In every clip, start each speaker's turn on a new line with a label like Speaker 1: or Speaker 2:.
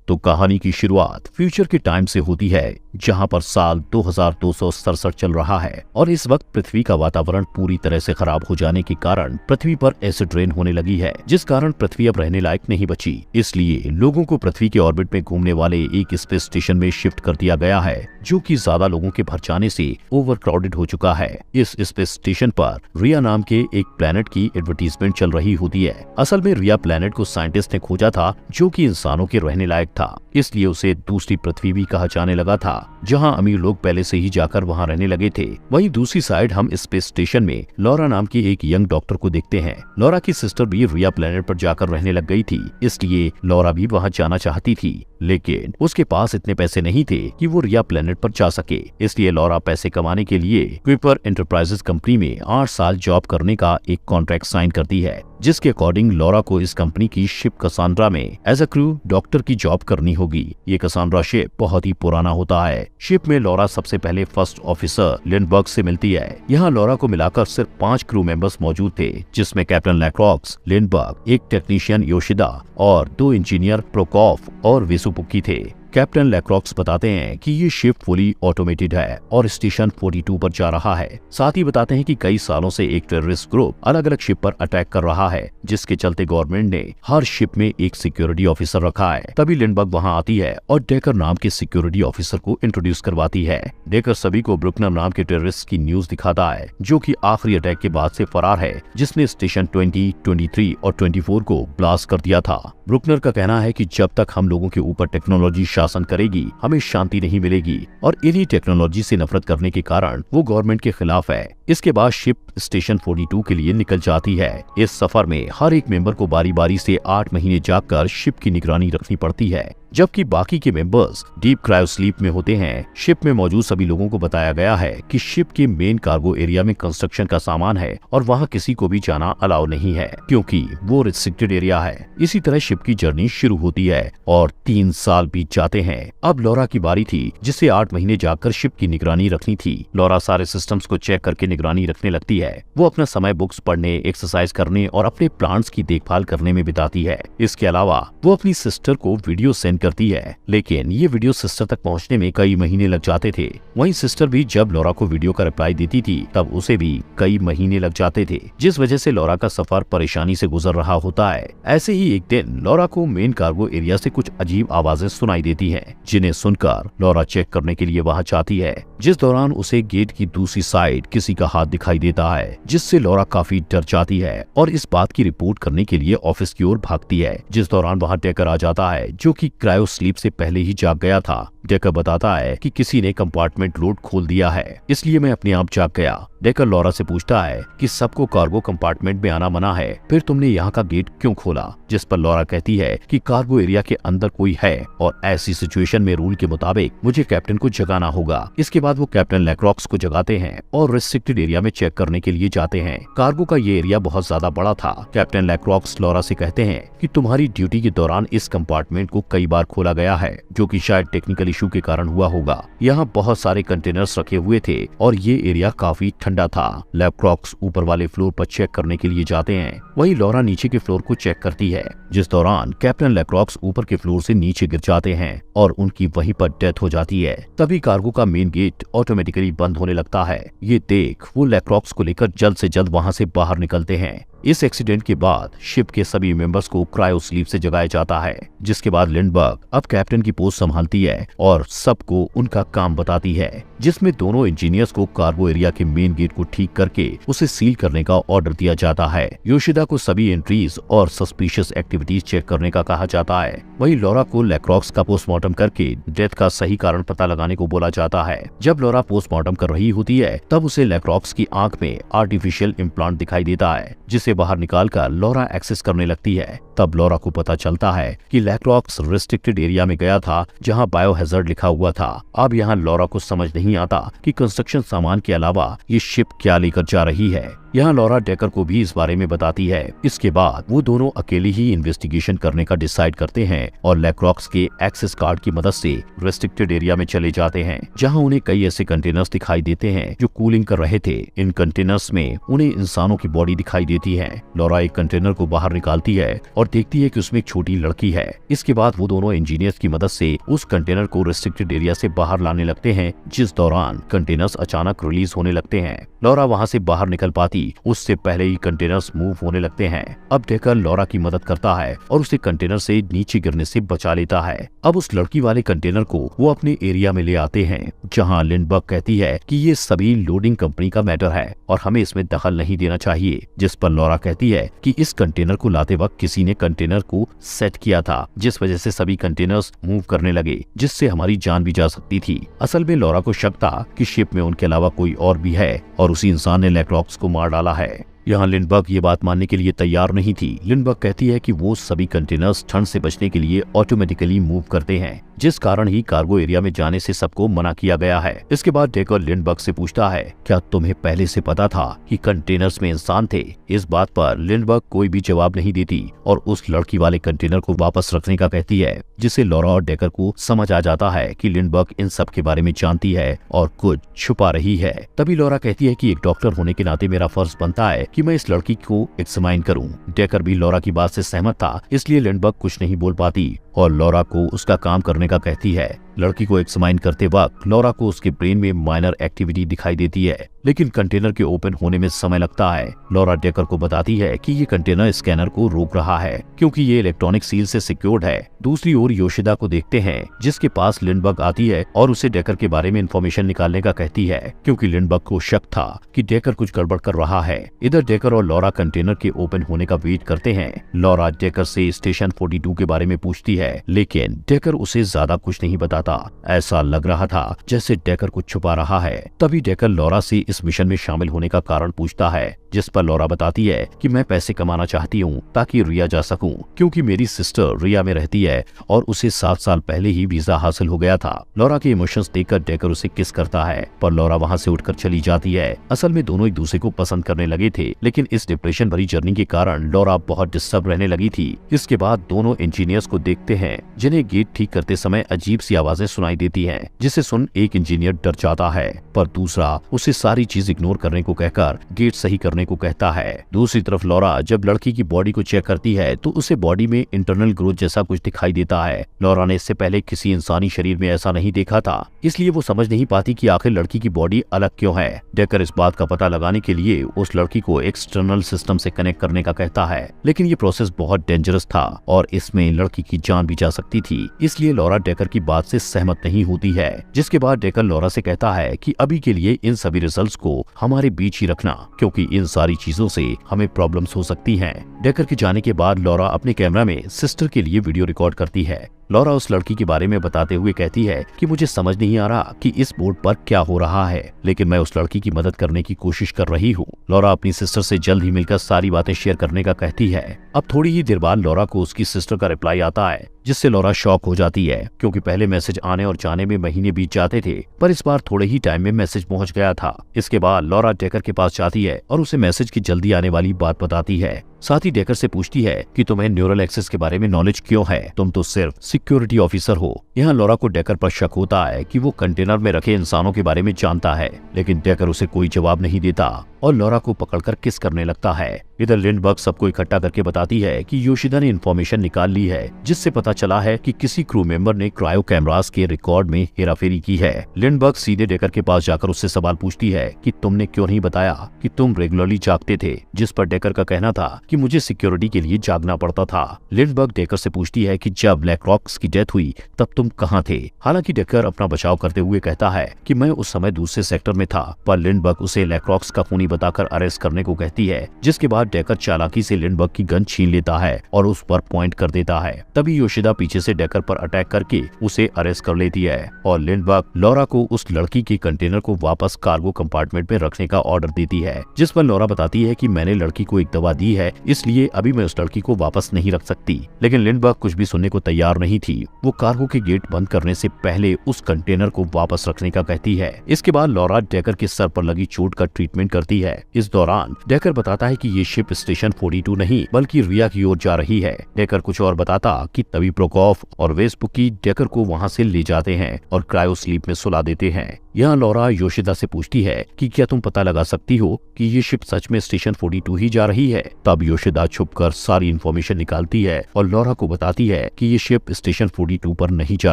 Speaker 1: तो कहानी की शुरुआत फ्यूचर के टाइम से होती है, जहां पर साल 2267 चल रहा है और इस वक्त पृथ्वी का वातावरण पूरी तरह से खराब हो जाने के कारण पृथ्वी पर एसिड रेन होने लगी है, जिस कारण पृथ्वी अब रहने लायक नहीं बची। इसलिए लोगों को पृथ्वी के ऑर्बिट में घूमने वाले एक स्पेस स्टेशन में शिफ्ट कर दिया गया है, जो कि ज्यादा लोगों के भर जाने से ओवरक्राउडेड हो चुका है। इस स्पेस स्टेशन पर रिया नाम के एक प्लेनेट की एडवर्टीजमेंट चल रही होती है। असल में रिया प्लेनेट को साइंटिस्ट ने खोजा था, जो कि इंसानों के रहने लायक था, इसलिए उसे दूसरी पृथ्वी भी कहा जाने लगा था, जहां अमीर लोग पहले से ही जाकर वहां रहने लगे थे। वहीं दूसरी साइड हम स्पेस स्टेशन में लॉरा नाम की एक यंग डॉक्टर को देखते हैं। लॉरा की सिस्टर भी रिया प्लेनेट पर जाकर रहने लग गई थी, इसलिए लॉरा भी वहां जाना चाहती थी, लेकिन उसके पास इतने पैसे नहीं थे कि वो रिया प्लेनेट पर जा सके। इसलिए लॉरा पैसे कमाने के लिए क्विपर एंटरप्राइजेस कंपनी में 8 साल जॉब करने का एक कॉन्ट्रैक्ट साइन करती है, जिसके अकॉर्डिंग लॉरा को इस कंपनी की शिप कसांड्रा में एज अ क्रू डॉक्टर की जॉब करनी होगी। ये कसांड्रा शिप बहुत ही पुराना होता है। शिप में लॉरा सबसे पहले फर्स्ट ऑफिसर लिंडबर्ग से मिलती है। यहाँ लॉरा को मिलाकर सिर्फ 5 क्रू मेंबर्स मौजूद थे, जिसमें कैप्टन लैक्रॉक्स, लिंडबर्ग, एक टेक्नीशियन योशिदा और 2 इंजीनियर प्रोकॉफ और वेसुपुकी थे। कैप्टन लैक्रॉक्स बताते हैं कि ये शिप फुली ऑटोमेटेड है और स्टेशन 42 पर जा रहा है। साथ ही बताते हैं कि कई सालों से एक टेररिस्ट ग्रुप अलग अलग शिप पर अटैक कर रहा है, जिसके चलते गवर्नमेंट ने हर शिप में एक सिक्योरिटी ऑफिसर रखा है। तभी लिंडबर्ग वहां आती है और डेकर नाम के सिक्योरिटी ऑफिसर को इंट्रोड्यूस करवाती है। डेकर सभी को ब्रुकनर नाम के टेररिस्ट की न्यूज दिखाता है, जो कि आखिरी अटैक के बाद से फरार है, जिसने स्टेशन 20, 23 और 24 को ब्लास्ट कर दिया था। ब्रुकनर का कहना है कि जब तक हम लोगों के ऊपर टेक्नोलॉजी शासन करेगी, हमें शांति नहीं मिलेगी और इन्हीं टेक्नोलॉजी से नफरत करने के कारण वो गवर्नमेंट के खिलाफ है। इसके बाद शिप स्टेशन 42 के लिए निकल जाती है। इस सफर में हर एक मेंबर को बारी बारी से 8 महीने जागकर शिप की निगरानी रखनी पड़ती है, जबकि बाकी के मेंबर्स डीप क्रायो स्लीप में होते हैं। शिप में मौजूद सभी लोगों को बताया गया है कि शिप के मेन कार्गो एरिया में कंस्ट्रक्शन का सामान है और वहां किसी को भी जाना अलाउ नहीं है, क्योंकि वो रिस्ट्रिक्टेड एरिया है। इसी तरह शिप की जर्नी शुरू होती है और 3 साल बीत जाते हैं। अब लॉरा की बारी थी, जिसे 8 महीने जाकर शिप की निगरानी रखनी थी। लॉरा सारे सिस्टम्स को चेक करके निगरानी रखने लगती है। वो अपना समय बुक्स पढ़ने, एक्सरसाइज करने और अपने प्लांट्स की देखभाल करने में बिताती है। इसके अलावा वो अपनी सिस्टर को वीडियो सेंड करती है, लेकिन ये वीडियो सिस्टर तक पहुंचने में कई महीने लग जाते थे। वहीं सिस्टर भी जब लॉरा को वीडियो का रिप्लाई देती थी, तब उसे भी कई महीने लग जाते थे, जिस वजह से लॉरा का सफर परेशानी से गुजर रहा होता है। ऐसे ही एक दिन लॉरा को मेन कार्गो एरिया से कुछ अजीब आवाजें सुनाई देती हैं, जिन्हें सुनकर लॉरा चेक करने के लिए वहां जाती है। जिस दौरान उसे गेट की दूसरी साइड किसी का हाथ दिखाई देता है, जिससे लॉरा काफी डर जाती है और इस बात की रिपोर्ट करने के लिए ऑफिस की ओर भागती है। जिस दौरान वहां डेकर आ जाता है, जो कि क्रायो स्लीप से पहले ही जाग गया था। डेकर बताता है कि किसी ने कंपार्टमेंट लोड खोल दिया है, इसलिए मैं अपने आप जाग गया। डेकर लॉरा से पूछता है कि सबको कार्गो कंपार्टमेंट में आना मना है, फिर तुमने यहाँ का गेट क्यों खोला? जिस पर लॉरा कहती है कि कार्गो एरिया के अंदर कोई है और ऐसी सिचुएशन में रूल के मुताबिक मुझे कैप्टन को जगाना होगा। इसके बाद वो कैप्टन लैक्रॉक्स को जगाते हैं और रिस्ट्रिक्टेड एरिया में चेक करने के लिए जाते हैं। कार्गो का ये एरिया बहुत ज्यादा बड़ा था। कैप्टन लैक्रॉक्स लॉरा से कहते हैं कि तुम्हारी ड्यूटी के दौरान इस कंपार्टमेंट को कई बार खोला गया है, जो कि शायद टेक्निकल इशू के कारण हुआ होगा। यहाँ बहुत सारे कंटेनर्स रखे हुए थे और ये एरिया काफी ठंडा था। लैक्रॉक्स ऊपर वाले फ्लोर पर चेक करने के लिए जाते हैं, वहीं लॉरा नीचे के फ्लोर को चेक करती है, जिस दौरान कैप्टन लैक्रॉक्स ऊपर के फ्लोर से नीचे गिर जाते हैं और उनकी वहीं पर डेथ हो जाती है। तभी कार्गो का मेन गेट ऑटोमेटिकली बंद होने लगता है। ये देख वो लैक्रॉक्स को लेकर जल्द से जल्द वहां से बाहर निकलते हैं। इस एक्सीडेंट के बाद शिप के सभी मेंबर्स को क्रायो स्लीप से जगाया जाता है, जिसके बाद लिंडबर्ग अब कैप्टन की पोस्ट संभालती है और सबको उनका काम बताती है, जिसमें दोनों इंजीनियर्स को कार्गो एरिया के मेन गेट को ठीक करके उसे सील करने का ऑर्डर दिया जाता है। योशिदा को सभी एंट्रीज और सस्पिशियस एक्टिविटीज चेक करने का कहा जाता है। वहीं लॉरा को लैक्रॉक्स का पोस्टमार्टम करके डेथ का सही कारण पता लगाने को बोला जाता है। जब लॉरा पोस्टमार्टम कर रही होती है, तब उसे लैक्रॉक्स की आंख में आर्टिफिशियल इम्प्लांट दिखाई देता है, जिसे बाहर निकालकर लॉरा एक्सेस करने लगती है। तब लॉरा को पता चलता है कि लैक्रॉक्स रिस्ट्रिक्टेड एरिया में गया था, जहां बायोहैजर्ड लिखा हुआ था। अब यहाँ लॉरा को समझ नहीं आता कि कंस्ट्रक्शन सामान के अलावा ये शिप क्या लेकर जा रही है। यहाँ लॉरा डेकर को भी इस बारे में बताती है। इसके बाद वो दोनों अकेले ही इन्वेस्टिगेशन करने का डिसाइड करते हैं और लैक्रॉक्स के एक्सेस कार्ड की मदद से रेस्ट्रिक्टेड एरिया में चले जाते हैं, जहाँ उन्हें कई ऐसे कंटेनर्स दिखाई देते हैं जो कूलिंग कर रहे थे। इन कंटेनर्स में उन्हें इंसानों की बॉडी दिखाई देती है। लॉरा एक कंटेनर को बाहर निकालती है और देखती है कि उसमें एक छोटी लड़की है। इसके बाद वो दोनों इंजीनियर्स की मदद से उस कंटेनर को रेस्ट्रिक्टेड एरिया से बाहर लाने लगते हैं, जिस दौरान कंटेनर्स अचानक रिलीज होने लगते हैं। लॉरा वहाँ से बाहर निकल पाती उससे पहले ही कंटेनर्स मूव होने लगते हैं। अब डेकर लॉरा की मदद करता है और उसे कंटेनर से नीचे गिरने से बचा लेता है। अब उस लड़की वाले कंटेनर को वो अपने एरिया में ले आते हैं, जहाँ लिंडबर्ग कहती है कि ये सभी लोडिंग कंपनी का मैटर है और हमें इसमें दखल नहीं देना चाहिए, जिस पर लॉरा कहती है कि इस कंटेनर को लाते वक्त किसी ने कंटेनर को सेट किया था, जिस वजह से सभी कंटेनर्स मूव करने लगे, जिससे हमारी जान भी जा सकती थी। असल में लॉरा को शक था कि शिप में उनके अलावा कोई और भी है और उसी इंसान ने लैक्रॉक्स को मार डाला है। यहाँ लिंडबर्ग ये बात मानने के लिए तैयार नहीं थी। लिंडबर्ग कहती है कि वो सभी कंटेनर्स ठंड से बचने के लिए ऑटोमेटिकली मूव करते हैं, जिस कारण ही कार्गो एरिया में जाने से सबको मना किया गया है। इसके बाद डेकर लिंडबर्ग से पूछता है, क्या तुम्हें पहले से पता था कि कंटेनर्स में इंसान थे? इस बात पर लिंडबर्ग कोई भी जवाब नहीं देती और उस लड़की वाले कंटेनर को वापस रखने का कहती है, जिससे लॉरा और डेकर को समझ आ जाता है कि लिंडबर्ग इन सब के बारे में जानती है और कुछ छुपा रही है। तभी लॉरा कहती है कि एक डॉक्टर होने के नाते मेरा फर्ज बनता है कि मैं इस लड़की को एग्जामिन करूं। डेकर भी लॉरा की बात से सहमत था, इसलिए लिंडबर्ग कुछ नहीं बोल पाती और लॉरा को उसका काम करने का कहती है। लड़की को एग्जामिन करते वक्त लॉरा को उसके ब्रेन में माइनर एक्टिविटी दिखाई देती है, लेकिन कंटेनर के ओपन होने में समय लगता है। लॉरा डेकर को बताती है कि ये कंटेनर स्कैनर को रोक रहा है क्योंकि ये इलेक्ट्रॉनिक सील से सिक्योर्ड है। दूसरी ओर योशिदा को देखते हैं, जिसके पास लिंडबर्ग आती है और उसे डेकर के बारे में इंफॉर्मेशन निकालने का कहती है, क्योंकि लिंडबर्ग को शक था कि डेकर कुछ गड़बड़ कर रहा है। इधर डेकर और लॉरा कंटेनर के ओपन होने का वेट करते हैं। लॉरा डेकर से स्टेशन 42 के बारे में पूछती है, लेकिन डेकर उसे ज्यादा कुछ नहीं बताता। ऐसा लग रहा था जैसे डेकर कुछ छुपा रहा है। तभी डेकर लॉरा से इस मिशन में शामिल होने का कारण पूछता है, जिस पर लॉरा बताती है कि मैं पैसे कमाना चाहती हूँ ताकि रिया जा सकूं, क्योंकि मेरी सिस्टर रिया में रहती है और उसे 7 साल पहले ही वीजा हासिल हो गया था। लॉरा के इमोशंस देखकर डेकर उसे किस करता है, पर लॉरा वहाँ से उठकर चली जाती है। असल में दोनों एक दूसरे को पसंद करने लगे थे, लेकिन इस डिप्रेशन भरी जर्नी के कारण लॉरा बहुत डिस्टर्ब रहने लगी थी। इसके बाद दोनों इंजीनियर्स को देखते हैं, जिन्हें गेट ठीक करते समय अजीब सी आवाजें सुनाई देती हैं, जिसे सुन एक इंजीनियर डर जाता है, पर दूसरा उसे सारी चीज इग्नोर करने को कहकर गेट सही करने को कहता है। दूसरी तरफ लॉरा जब लड़की की बॉडी को चेक करती है तो उसे बॉडी में इंटरनल ग्रोथ जैसा कुछ दिखाई देता है। लॉरा ने इससे पहले किसी इंसानी शरीर में ऐसा नहीं देखा था, इसलिए वो समझ नहीं पाती कि आखिर लड़की की बॉडी अलग क्यों है। डेकर इस बात का पता लगाने के लिए उस लड़की को एक्सटर्नल सिस्टम से कनेक्ट करने का कहता है, लेकिन ये प्रोसेस बहुत डेंजरस था और इसमें लड़की की जान भी जा सकती थी, इसलिए लॉरा डेकर की बात से सहमत नहीं होती है। जिसके बाद डेकर लॉरा से कहता है कि अभी के लिए इन सभी रिजल्ट्स को हमारे बीच ही रखना, क्योंकि इन सारी चीजों से हमें प्रॉब्लम्स हो सकती हैं। डेकर के जाने के बाद लॉरा अपने कैमरा में सिस्टर के लिए वीडियो रिकॉर्ड करती है। लॉरा उस लड़की के बारे में बताते हुए कहती है कि मुझे समझ नहीं आ रहा कि इस बोर्ड पर क्या हो रहा है, लेकिन मैं उस लड़की की मदद करने की कोशिश कर रही हूँ। लॉरा अपनी सिस्टर से जल्द ही मिलकर सारी बातें शेयर करने का कहती है। अब थोड़ी ही देर बाद लॉरा को उसकी सिस्टर का रिप्लाई आता है, जिससे लॉरा शॉक हो जाती है, क्योंकि पहले मैसेज आने और जाने में महीने बीत जाते थे, पर इस बार थोड़े ही टाइम में मैसेज पहुंच गया था। इसके बाद लॉरा डेकर के पास जाती है और उसे मैसेज की जल्दी आने वाली बात बताती है। साथ ही डेकर से पूछती है कि तुम्हें न्यूरल एक्सेस के बारे में नॉलेज क्यों है, तुम तो सिर्फ सिक्योरिटी ऑफिसर हो। यहाँ लॉरा को डेकर पर शक होता है कि वो कंटेनर में रखे इंसानों के बारे में जानता है, लेकिन डेकर उसे कोई जवाब नहीं देता और लॉरा को पकड़कर किस करने लगता है। इधर लिंडबर्ग सबको इकट्ठा करके बताती है कि योशिदा ने इन्फॉर्मेशन निकाल ली है, जिससे पता चला है कि किसी क्रू मेंबर ने क्रायो कैमरास के रिकॉर्ड में हेराफेरी की है। लिंडबर्ग सीधे डेकर के पास जाकर उससे सवाल पूछती है कि तुमने क्यों नहीं बताया कि तुम रेगुलरली जागते थे, जिस पर डेकर का कहना था कि मुझे सिक्योरिटी के लिए जागना पड़ता था। लिंडबर्ग डेकर से पूछती है कि जब लैक्रॉक्स की डेथ हुई तब तुम कहाँ थे। हालांकि डेकर अपना बचाव करते हुए कहता है कि मैं उस समय दूसरे सेक्टर में था, पर लिंडबर्ग उसे लैक्रॉक्स का खूनी बताकर अरेस्ट करने को कहती है। जिसके बाद डेकर चालाकी से लिंडबर्ग की गन छीन लेता है और उस पर पॉइंट कर देता है। तभी योशिदा पीछे से डेकर पर अटैक करके उसे अरेस्ट कर लेती है और लिंडबर्ग लॉरा को उस लड़की के कंटेनर को वापस कार्गो कंपार्टमेंट में रखने का ऑर्डर देती है, जिस पर लॉरा बताती है कि मैंने लड़की को एक दवा दी है, इसलिए अभी मैं उस लड़की को वापस नहीं रख सकती। लेकिन लिंडबर्ग कुछ भी सुनने को तैयार नहीं थी। वो कार्गो के गेट बंद करने से पहले उस कंटेनर को वापस रखने का कहती है। इसके बाद लॉरा डेकर के सर पर लगी चोट का ट्रीटमेंट करती जाती है। इस दौरान डेकर बताता है कि ये शिप स्टेशन 42 नहीं बल्कि रिया की ओर जा रही है। डेकर कुछ और बताता कि तभी प्रोकोफ और वेस्पुकी डेकर को वहां से ले जाते हैं और क्रायो स्लीप में सुला देते हैं। यहाँ लॉरा योशिदा से पूछती है कि क्या तुम पता लगा सकती हो कि ये शिप सच में स्टेशन 42 ही जा रही है। तब योशिदा छुपकर सारी इन्फॉर्मेशन निकालती है और लॉरा को बताती है कि ये शिप स्टेशन 42 पर नहीं जा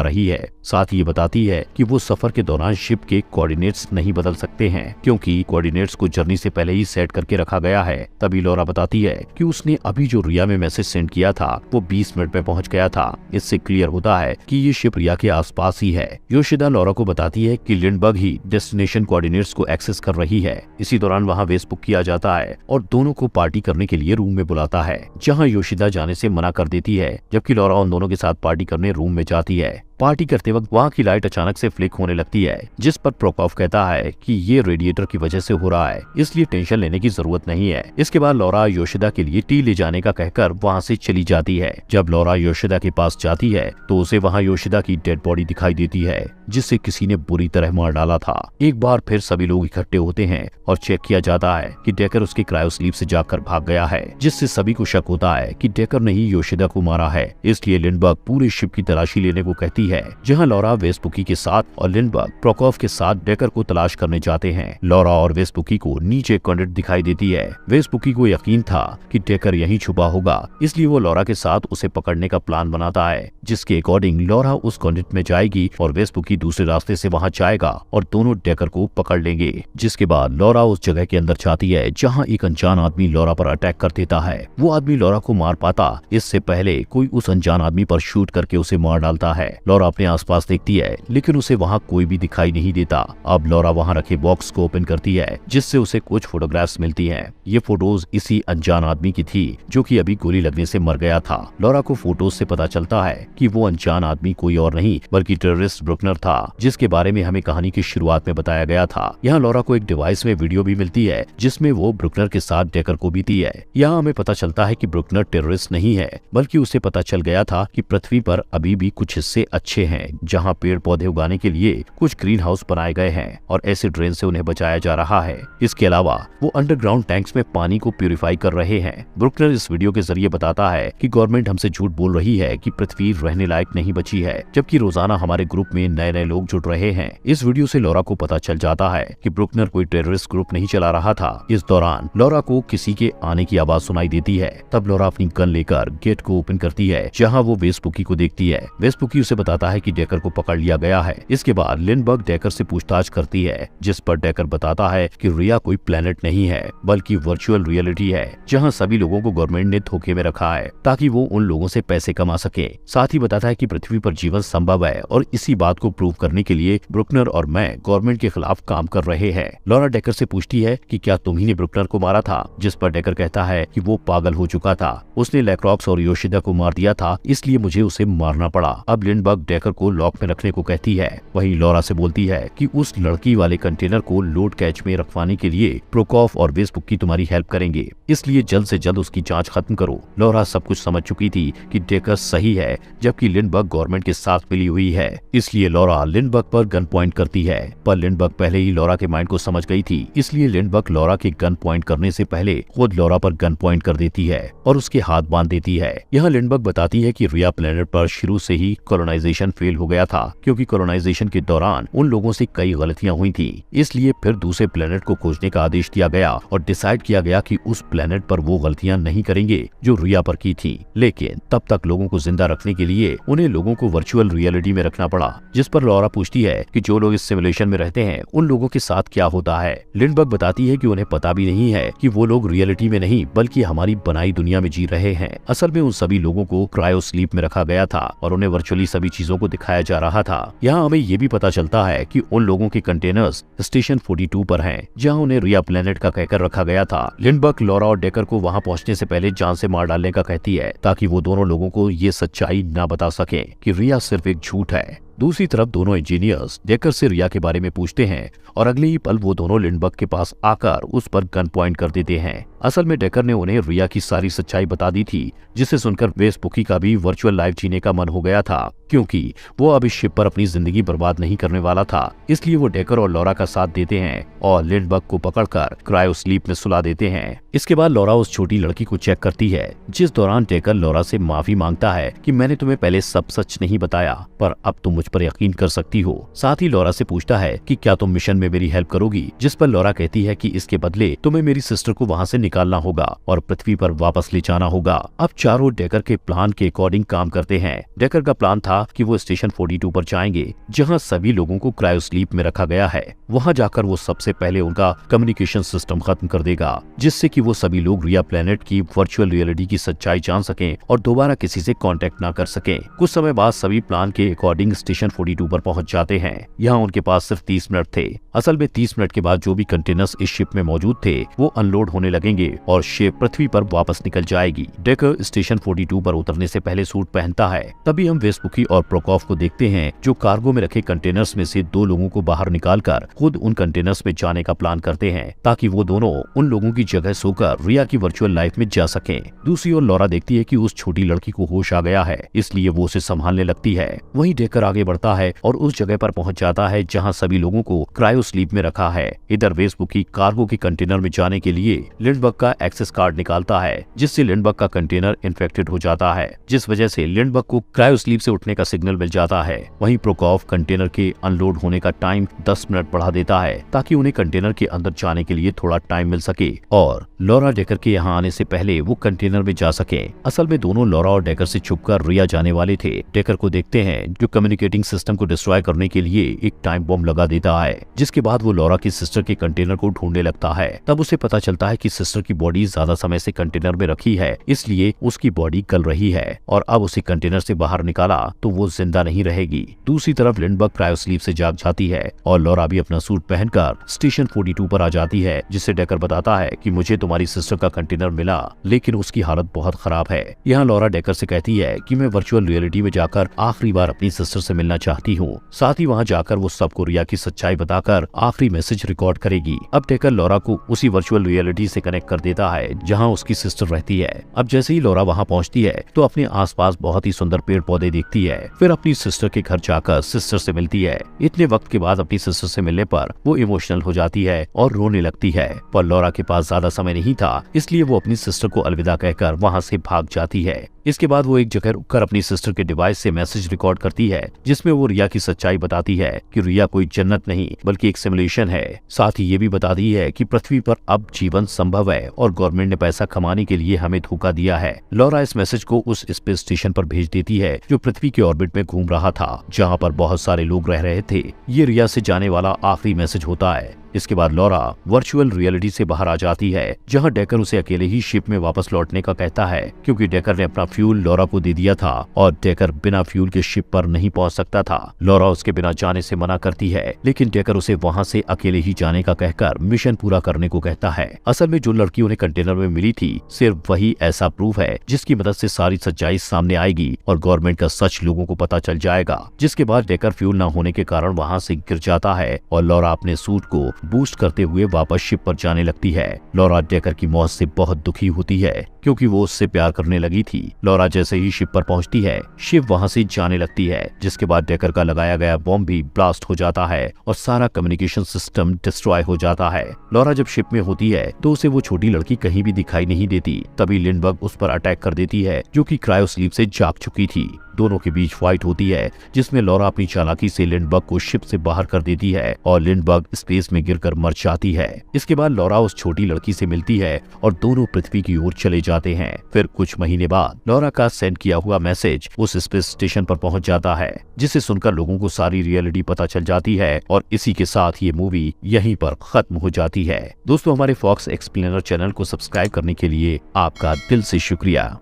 Speaker 1: रही है। साथ ही ये बताती है कि वो सफर के दौरान शिप के कोऑर्डिनेट्स नहीं बदल सकते हैं क्योंकि कोऑर्डिनेट्स को जर्नी से पहले ही सेट करके रखा गया है। तभी लॉरा बताती है कि उसने अभी जो रिया में मैसेज सेंड किया था वो 20 मिनट में पहुंच गया था। इससे क्लियर होता है कि ये शिप रिया के आसपास ही है। योशिदा लॉरा को बताती है कि लिंडबर्ग ही डेस्टिनेशन कोऑर्डिनेट्स को एक्सेस कर रही है। इसी दौरान वहां वेस्पुक किया जाता है और दोनों को पार्टी करने के लिए रूम में बुलाता है, जहां योशिदा जाने से मना कर देती है, जबकि लॉरा उन दोनों के साथ पार्टी करने रूम में जाती है। पार्टी करते वक्त वहाँ की लाइट अचानक से फ्लिक होने लगती है, जिस पर प्रोकोफ कहता है कि ये रेडिएटर की वजह से हो रहा है, इसलिए टेंशन लेने की जरूरत नहीं है। इसके बाद लॉरा योशिदा के लिए टी ले जाने का कहकर वहाँ से चली जाती है। जब लॉरा योशिदा के पास जाती है तो उसे वहाँ योशिदा की डेड बॉडी दिखाई देती है, जिसे किसी ने बुरी तरह मार डाला था। एक बार फिर सभी लोग इकट्ठे होते हैं और चेक किया जाता है कि डेकर उसके क्रायो स्लीप से जाकर भाग गया है, जिससे सभी को शक होता है कि डेकर ने ही योशिदा को मारा है। इसलिए लिंडबर्ग पूरे शिप की तलाशी लेने को कहती है, जहां लॉरा वेस्पुकी के साथ और लिंडबर्ग प्रोकोफ के साथ डेकर को तलाश करने जाते हैं। लॉरा और वेस्पुकी को नीचे कॉन्डेट दिखाई देती है। वेस्पुकी को यकीन था कि डेकर यहीं छुपा होगा, इसलिए वो लॉरा के साथ उसे पकड़ने का प्लान बनाता है, जिसके अकॉर्डिंग लॉरा उस कॉन्डेट में जाएगी और वेस्पुकी दूसरे रास्ते से वहां जाएगा और दोनों डेकर को पकड़ लेंगे। जिसके बाद लॉरा उस जगह के अंदर जाती है जहां एक अनजान आदमी लॉरा पर अटैक कर देता है। वो आदमी लॉरा को मार पाता इससे पहले कोई उस अनजान आदमी पर शूट करके उसे मार डालता है। लॉरा अपने आसपास देखती है लेकिन उसे वहाँ कोई भी दिखाई नहीं देता। अब लॉरा वहाँ रखे बॉक्स को ओपन करती है, जिससे उसे कुछ फोटोग्राफ्स मिलती हैं। ये फोटोज इसी अनजान आदमी की थी जो कि अभी गोली लगने से मर गया था। लॉरा को फोटोज से पता चलता है कि वो अनजान आदमी कोई और नहीं बल्कि टेररिस्ट ब्रुकनर था, जिसके बारे में हमें कहानी की शुरुआत में बताया गया था। यहाँ लॉरा को एक डिवाइस में वीडियो भी मिलती है जिसमें वो ब्रुकनर के साथ डेकर को बीती है। यहाँ हमें पता चलता है कि ब्रुकनर टेररिस्ट नहीं है, बल्कि उसे पता चल गया था कि पृथ्वी पर अभी भी कुछ हिस्से अच्छे हैं जहाँ पेड़ पौधे उगाने के लिए कुछ ग्रीन हाउस बनाए गए हैं और एसिड रेन से उन्हें बचाया जा रहा है। इसके अलावा वो अंडरग्राउंड टैंक्स में पानी को प्यूरिफाई कर रहे हैं। ब्रुकनर इस वीडियो के जरिए बताता है कि गवर्नमेंट हमसे झूठ बोल रही है कि पृथ्वी रहने लायक नहीं बची है, जबकि रोजाना हमारे ग्रुप में नए नए लोग जुड़ रहे हैं। इस वीडियो से लॉरा को पता चल जाता है कि ब्रुकनर कोई टेररिस्ट ग्रुप नहीं चला रहा था। इस दौरान लॉरा को किसी के आने की आवाज सुनाई देती है। तब लॉरा अपनी गन लेकर गेट को ओपन करती है, जहाँ वो वेस्पुकी को देखती है। वेस्पुकी उसे बताता है कि डेकर को पकड़ लिया गया है। इसके बाद लिंडबर्ग डेकर से पूछताछ करती है, जिस पर डेकर बताता है कि रिया कोई प्लेनेट नहीं है बल्कि वर्चुअल रियलिटी है, जहां सभी लोगों को गवर्नमेंट ने धोखे में रखा है ताकि वो उन लोगों से पैसे कमा सके। साथ ही बताता है कि पृथ्वी पर जीवन संभव है और इसी बात को प्रूव करने के लिए ब्रुकनर और मैं गवर्नमेंट के खिलाफ काम कर रहे हैं। लॉरा डेकर से पूछती है कि क्या तुम ही ने ब्रुकनर को मारा था, जिस पर डेकर कहता है कि वो पागल हो चुका था, उसने लैक्रॉक्स और योशिदा को मार दिया था, इसलिए मुझे उसे मारना पड़ा। अब लिंडबर्ग डेकर को लॉक में रखने को कहती है। वहीं लॉरा से बोलती है कि उस लड़की वाले कंटेनर को लोड कैच में रखवाने के लिए प्रोकोफ और वेस्पुकी तुम्हारी हेल्प करेंगे, इसलिए जल्द से जल्द उसकी जांच खत्म करो। लॉरा सब कुछ समझ चुकी थी कि डेकर सही है, जबकि लिंडबर्ग गवर्नमेंट के साथ मिली हुई है, इसलिए लॉरा लिंडबर्ग पर गन पॉइंट करती है। पर लिंडबर्ग पहले ही लॉरा के माइंड को समझ गई थी, इसलिए लिंडबर्ग लॉरा के गन पॉइंट करने से पहले खुद लॉरा पर गन पॉइंट कर देती है और उसके हाथ बांध देती है। यहाँ लिंडबर्ग बताती है कि रिया प्लेनेट पर शुरू से ही कॉलोनाइजेशन फेल हो गया था, क्योंकि कॉलोनाइजेशन के दौरान उन लोगों से कई गलतियां हुई थी, इसलिए फिर दूसरे प्लेनेट को खोजने का आदेश दिया गया और डिसाइड किया गया कि उस प्लेनेट पर वो गलतियां नहीं करेंगे जो रिया पर की थी। लेकिन तब तक लोगों को जिंदा रखने के लिए उन्हें लोगों को वर्चुअल रियलिटी में रखना पड़ा, जिस पर लॉरा पूछती है कि जो लोग इस सिमुलेशन में रहते हैं उन लोगों के साथ क्या होता है। लिंडबर्ग बताती है कि उन्हें पता भी नहीं है कि वो लोग रियलिटी में नहीं बल्कि हमारी बनाई दुनिया में जी रहे हैं। असल में उन सभी लोगों को क्रायो स्लीप में रखा गया था और उन्हें वर्चुअली सभी चीजों को दिखाया जा रहा था। यहाँ हमें ये भी पता चलता है कि उन लोगों के कंटेनर्स स्टेशन 42 पर हैं, जहाँ उन्हें रिया प्लेनेट का कहकर रखा गया था। लिंडबर्ग लॉरा और डेकर को वहाँ पहुँचने से पहले जान से मार डालने का कहती है, ताकि वो दोनों लोगों को ये सच्चाई न बता सके कि रिया सिर्फ एक झूठ है। दूसरी तरफ दोनों इंजीनियर्स डेकर से रिया के बारे में पूछते हैं और अगले ही पल वो दोनों लिंडबर्ग के पास आकर उस पर गन पॉइंट कर देते हैं। असल में डेकर ने उन्हें रिया की सारी सच्चाई बता दी थी, जिसे सुनकर वेस्पुकी का भी वर्चुअल लाइफ जीने का मन हो गया था, क्योंकि वो अब इस शिप पर अपनी जिंदगी बर्बाद नहीं करने वाला था। इसलिए वो डेकर और लॉरा का साथ देते हैं और लिंडबर्ग को पकड़कर क्रायो स्लीप में सुला देते हैं। इसके बाद लॉरा उस छोटी लड़की को चेक करती है, जिस दौरान डेकर लॉरा से माफी मांगता है कि मैंने तुम्हें पहले सब सच नहीं बताया, पर अब तुम मुझ पर यकीन कर सकती हो। साथ ही लॉरा से पूछता है कि क्या तुम मिशन में मेरी हेल्प करोगी, जिस पर लॉरा कहती है कि इसके बदले तुम्हें मेरी सिस्टर को वहाँ से निकालना होगा और पृथ्वी पर वापस ले जाना होगा। अब चारों डेकर के प्लान के अकॉर्डिंग काम करते हैं। डेकर का प्लान था कि वो स्टेशन 42 पर जाएंगे, जहाँ सभी लोगों को क्रायो स्लीप में रखा गया है। वहाँ जाकर वो सबसे पहले उनका कम्युनिकेशन सिस्टम खत्म कर देगा, जिससे कि वो सभी लोग रिया प्लेनेट की वर्चुअल रियलिटी की सच्चाई जान सकें और दोबारा किसी से कांटेक्ट ना कर सकें। कुछ समय बाद सभी प्लान के अकॉर्डिंग स्टेशन 42 पर पहुंच जाते हैं। यहाँ उनके पास सिर्फ 30 मिनट थे। असल में 30 मिनट के बाद जो भी कंटेनर्स इस शिप में मौजूद थे वो अनलोड होने लगेंगे और शिप पृथ्वी पर वापस निकल जाएगी। डेकर स्टेशन 42 पर उतरने से पहले सूट पहनता है। तभी हम वेस्पुकी और प्रोकोफ को देखते हैं, जो कार्गो में रखे कंटेनर्स में से 2 लोगों को बाहर निकालकर खुद उन कंटेनर्स में जाने का प्लान करते हैं, ताकि वो दोनों उन लोगों की जगह सोकर रिया की वर्चुअल लाइफ में जा सकें। दूसरी ओर लॉरा देखती है कि उस छोटी लड़की को होश आ गया है, इसलिए वो उसे संभालने लगती है। वहीं डेकर आगे बढ़ता है और उस जगह पर पहुंच जाता है जहां सभी लोगों को क्रायो स्लीप में रखा है। इधर वेस्पुकी कार्गो के कंटेनर में जाने के लिए लिंडबर्ग का एक्सेस कार्ड निकालता है, जिससे लिंडबर्ग का कंटेनर इन्फेक्टेड हो जाता है, जिस वजह से लिंडबर्ग को क्रायो स्लीप से उठने का सिग्नल मिल जाता है। वहीं प्रोकोफ कंटेनर के अनलोड होने का टाइम 10 मिनट बढ़ा देता है, ताकि उन्हें कंटेनर के अंदर जाने के लिए थोड़ा टाइम मिल सके और लॉरा डेकर के यहाँ आने से पहले वो कंटेनर में जा सके। असल में दोनों लॉरा और डेकर से छुपकर रिया जाने वाले थे। डेकर को देखते हैं, जो कम्युनिकेटिंग सिस्टम को डिस्ट्रॉय करने के लिए एक टाइम बॉम्ब लगा देता है, जिसके बाद वो लॉरा की सिस्टर के कंटेनर को ढूंढने लगता है। तब उसे पता चलता है कि सिस्टर की बॉडी ज्यादा समय से कंटेनर में रखी है, इसलिए उसकी बॉडी गल रही है और अब उसे कंटेनर से बाहर निकाला तो वो जिंदा नहीं रहेगी। दूसरी तरफ लिंडबर्ग क्रायो स्लीप से जाग जाती है और लॉरा भी अपना सूट पहनकर स्टेशन 42 पर आ जाती है, जिससे डेकर बताता है कि मुझे तुम्हारी सिस्टर का कंटेनर मिला, लेकिन उसकी हालत बहुत खराब है। यहाँ लॉरा डेकर से कहती है कि मैं वर्चुअल रियलिटी में जाकर आखिरी बार अपनी सिस्टर से मिलना चाहती हूँ। साथ ही वहाँ जाकर वो सबको रिया की सच्चाई बताकर आखिरी मैसेज रिकॉर्ड करेगी। अब डेकर लॉरा को उसी वर्चुअल रियलिटी से कनेक्ट कर देता है जहाँ उसकी सिस्टर रहती है। अब जैसे ही लॉरा वहाँ पहुँचती है तो अपने आसपास बहुत ही सुंदर पेड़ पौधे देखती है। फिर अपनी सिस्टर के घर जाकर सिस्टर से मिलती है। इतने वक्त के बाद अपनी सिस्टर से मिलने पर वो इमोशनल हो जाती है और रोने लगती है, पर लॉरा के पास ज्यादा समय नहीं था, इसलिए वो अपनी सिस्टर को अलविदा कहकर वहाँ से भाग जाती है। इसके बाद वो एक जगह रुककर अपनी सिस्टर के डिवाइस से मैसेज रिकॉर्ड करती है, जिसमें वो रिया की सच्चाई बताती है कि रिया कोई जन्नत नहीं बल्कि एक सिमुलेशन है। साथ ही ये भी बताती है कि पृथ्वी पर अब जीवन संभव है और गवर्नमेंट ने पैसा कमाने के लिए हमें धोखा दिया है। लॉरा इस मैसेज को उस स्पेस स्टेशन पर भेज देती है जो पृथ्वी के ऑर्बिट में घूम रहा था, जहाँ पर बहुत सारे लोग रह रहे थे। ये रिया से जाने वाला आखिरी मैसेज होता है। इसके बाद लॉरा वर्चुअल रियलिटी से बाहर आ जाती है, जहां डेकर उसे अकेले ही शिप में वापस लौटने का कहता है, क्योंकि डेकर ने अपना फ्यूल लॉरा को दे दिया था और डेकर बिना फ्यूल के शिप पर नहीं पहुंच सकता था। लॉरा उसके बिना जाने से मना करती है, लेकिन डेकर उसे वहां से अकेले ही जाने का कहकर मिशन पूरा करने को कहता है। असल में जो लड़की उन्हें कंटेनर में मिली थी, सिर्फ वही ऐसा प्रूफ है जिसकी मदद से सारी सच्चाई सामने आएगी और गवर्नमेंट का सच लोगों को पता चल जाएगा। जिसके बाद डेकर फ्यूल न होने के कारण वहाँ से गिर जाता है और लॉरा अपने सूट को बूस्ट करते हुए वापस शिप पर जाने लगती है। लॉरा डेकर की मौत से बहुत दुखी होती है, क्योंकि वो उससे प्यार करने लगी थी। लॉरा जैसे ही शिप पर पहुंचती है, शिप वहां से जाने लगती है, जिसके बाद डेकर का लगाया गया बॉम्ब भी ब्लास्ट हो जाता है और सारा कम्युनिकेशन सिस्टम डिस्ट्रॉय हो जाता है। लॉरा जब शिप में होती है तो उसे वो छोटी लड़की कहीं भी दिखाई नहीं देती। तभी लिंडबर्ग उस पर अटैक कर देती है, जो कि क्रायो स्लीप से जाग चुकी थी। दोनों के बीच फाइट होती है, जिसमें लॉरा अपनी चालाकी से लिंडबर्ग को शिप से बाहर कर देती है और लिंडबर्ग स्पेस में गिरकर मर जाती है। इसके बाद लॉरा उस छोटी लड़की से मिलती है और दोनों पृथ्वी की ओर चले जाते हैं। फिर कुछ महीने बाद लॉरा का सेंड किया हुआ मैसेज उस स्पेस स्टेशन पर पहुंच जाता है, जिसे सुनकर लोगों को सारी रियलिटी पता चल जाती है और इसी के साथ ये मूवी यहीं पर खत्म हो जाती है। दोस्तों, हमारे फॉक्स एक्सप्लेनर चैनल को सब्सक्राइब करने के लिए आपका दिल से शुक्रिया।